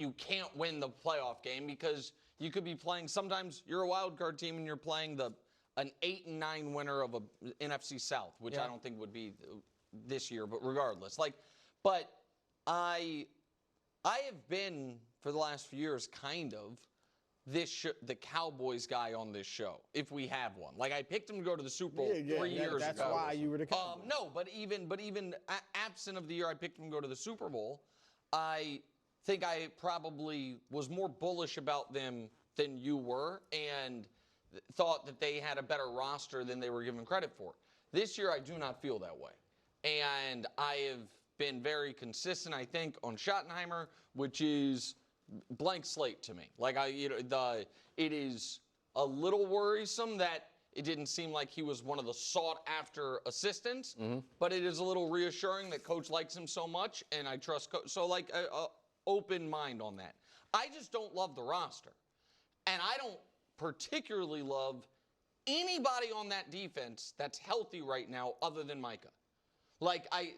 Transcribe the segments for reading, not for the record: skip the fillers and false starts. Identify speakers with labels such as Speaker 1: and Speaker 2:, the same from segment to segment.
Speaker 1: you can't win the playoff game because you could be playing. Sometimes you're a wild card team and you're playing an 8-9 winner of a NFC South, which I don't think would be this year. But regardless, but I have been for the last few years kind of the Cowboys guy on this show, if we have one. Like, I picked him to go to the Super Bowl 3 years ago.
Speaker 2: That's why you were the Cowboys.
Speaker 1: No, but even absent of the year I picked him to go to the Super Bowl, I think I probably was more bullish about them than you were and thought that they had a better roster than they were given credit for. This year, I do not feel that way. And I have been very consistent, I think, on Schottenheimer, which is blank slate to me. Like, it is a little worrisome that it didn't seem like he was one of the sought-after assistants, but it is a little reassuring that Coach likes him so much, and I trust Coach. So, like, open mind on that. I just don't love the roster, and I don't particularly love anybody on that defense that's healthy right now other than Micah. Like, I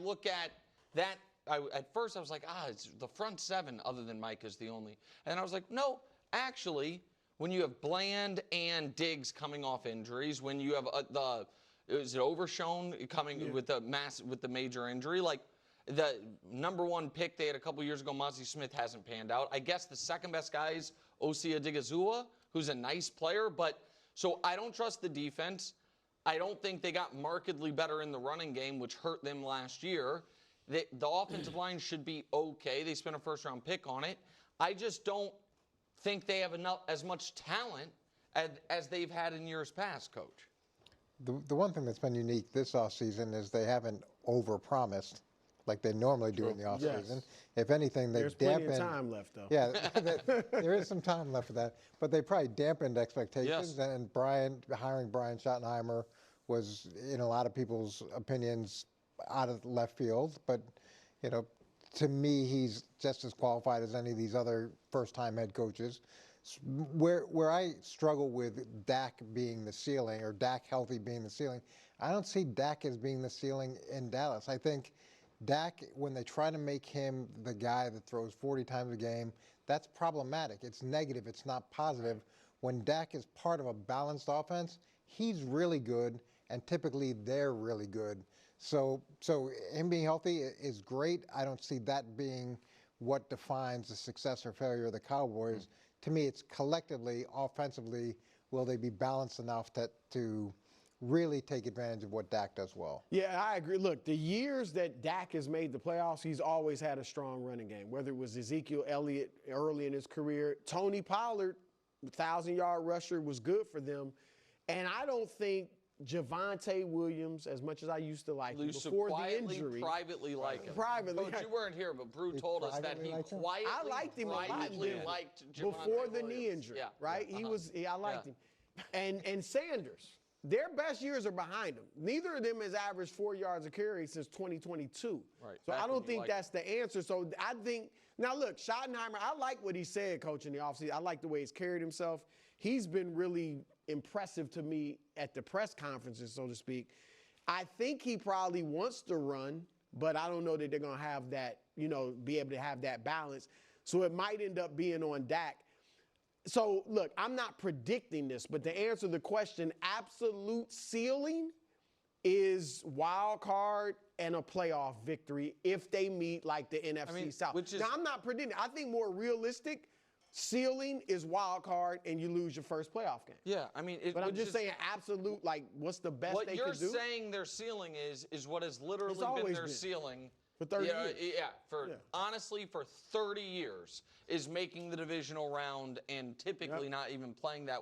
Speaker 1: look at that. At first, I was like, it's the front seven other than Micah's the only. And I was like, no, actually, when you have Bland and Diggs coming off injuries, when you have is it Overshown coming with the major injury, like the number one pick they had a couple years ago, Mozzie Smith, hasn't panned out. I guess the second best guy is Osia Odigizua, who's a nice player, but so I don't trust the defense. I don't think they got markedly better in the running game, which hurt them last year. The offensive line should be okay. They spent a first-round pick on it. I just don't think they have as much talent as they've had in years past, Coach.
Speaker 3: The one thing that's been unique this offseason is they haven't overpromised like they normally do in the offseason.
Speaker 2: Yes.
Speaker 3: If anything, they've dampened.
Speaker 2: There's plenty of time left, though.
Speaker 3: Yeah, there is some time left for that. But they probably dampened expectations. Yes. And hiring Brian Schottenheimer was, in a lot of people's opinions, out of left field. But, to me, he's just as qualified as any of these other first-time head coaches. Where I struggle with Dak being the ceiling or Dak healthy being the ceiling, I don't see Dak as being the ceiling in Dallas. I think Dak, when they try to make him the guy that throws 40 times a game, that's problematic. It's negative. It's not positive. When Dak is part of a balanced offense, he's really good, and typically they're really good. So him being healthy is great. I don't see that being what defines the success or failure of the Cowboys. To me, it's collectively, offensively, will they be balanced enough to really take advantage of what Dak does well?
Speaker 2: Yeah, I agree. Look, the years that Dak has made the playoffs, he's always had a strong running game, whether it was Ezekiel Elliott early in his career. Tony Pollard, 1,000-yard rusher, was good for them. And I don't think Javonte Williams, as much as I used to like him before the injury.
Speaker 1: Privately like him.
Speaker 2: Privately.
Speaker 1: Coach, you weren't here, but Brew told us that he quietly liked Javonte
Speaker 2: before the
Speaker 1: Williams.
Speaker 2: Knee injury, right?
Speaker 1: Yeah.
Speaker 2: I liked him. And Sanders, their best years are behind them. Neither of them has averaged 4 yards a carry since 2022.
Speaker 1: Right.
Speaker 2: So I don't think that's the answer. So I think – now, look, Schottenheimer, I like what he said, Coach, in the offseason. I like the way he's carried himself. He's been really impressive to me at the press conferences, so to speak. I think he probably wants to run, but I don't know that they're going to have that, be able to have that balance. So it might end up being on Dak. So, look, I'm not predicting this, but to answer the question, absolute ceiling is wild card and a playoff victory if they meet like the NFC South. Now, I'm not predicting. I think more realistic ceiling is wild card and you lose your first playoff game.
Speaker 1: Yeah,
Speaker 2: but I'm just saying absolute, like, what's the best they could do?
Speaker 1: What you're saying their ceiling is what has literally been their ceiling.
Speaker 2: For 30 years.
Speaker 1: Yeah, honestly, for 30 years is making the divisional round and typically not even playing that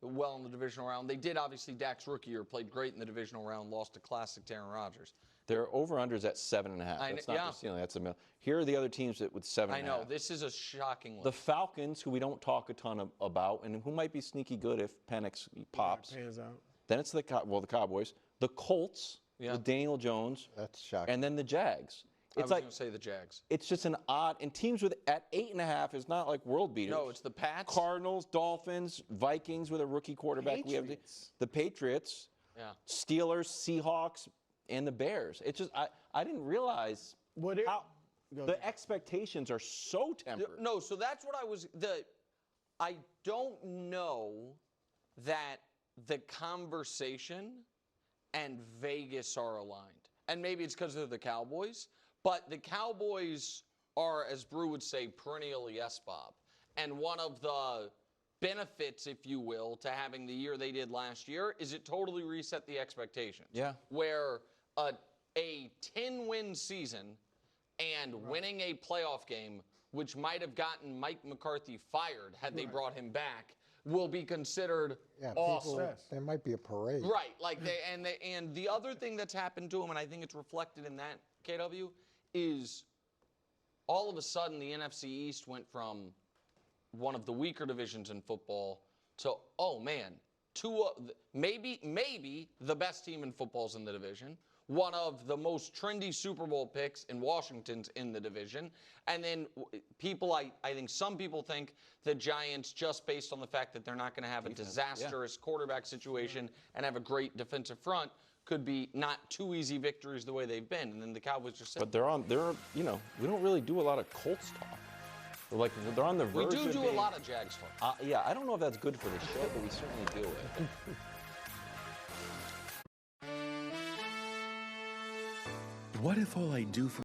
Speaker 1: well in the divisional round. They did, obviously, Dak's rookie year, played great in the divisional round, lost to classic Aaron Rodgers.
Speaker 4: Their over-unders at 7.5. That's not the ceiling. That's a middle. Here are the other teams with 7.5.
Speaker 1: I know. This is a shocking list.
Speaker 4: The Falcons, who we don't talk a ton about, and who might be sneaky good if Penix pops.
Speaker 2: Pans out.
Speaker 4: Then it's the Cowboys. The Colts with Daniel Jones.
Speaker 3: That's shocking.
Speaker 4: And then the Jags.
Speaker 1: I was going to say the Jags.
Speaker 4: It's just an odd, and teams at 8.5 is not like world beaters.
Speaker 1: No, it's the Pats,
Speaker 4: Cardinals, Dolphins, Vikings with a rookie quarterback.
Speaker 2: Patriots.
Speaker 4: The Patriots, Steelers, Seahawks, and the Bears. It's just I didn't realize The expectations are so tempered.
Speaker 1: No, so that's what I don't know that the conversation and Vegas are aligned. And maybe it's because they're the Cowboys, but the Cowboys are, as Brew would say, perennial yes, Bob. And one of the benefits, if you will, to having the year they did last year is it totally reset the expectations.
Speaker 4: Yeah.
Speaker 1: Where a 10-win season and winning a playoff game, which might have gotten Mike McCarthy fired had they brought him back, will be considered awesome.
Speaker 3: There might be a parade.
Speaker 1: Right, and the other thing that's happened to him, and I think it's reflected in that, KW, is all of a sudden the NFC East went from one of the weaker divisions in football to, oh man, maybe the best team in football's in the division, one of the most trendy Super Bowl picks in Washington's in the division. And then I think some people think the Giants, just based on the fact that they're not going to have a disastrous quarterback situation and have a great defensive front, could be not too easy victories the way they've been. And then the Cowboys just said.
Speaker 4: But we don't really do a lot of Colts talk. Like, they're on the verge
Speaker 1: We do
Speaker 4: of being,
Speaker 1: a lot of Jags talk.
Speaker 4: Yeah, I don't know if that's good for the show, but we certainly do it.
Speaker 5: What if all I do for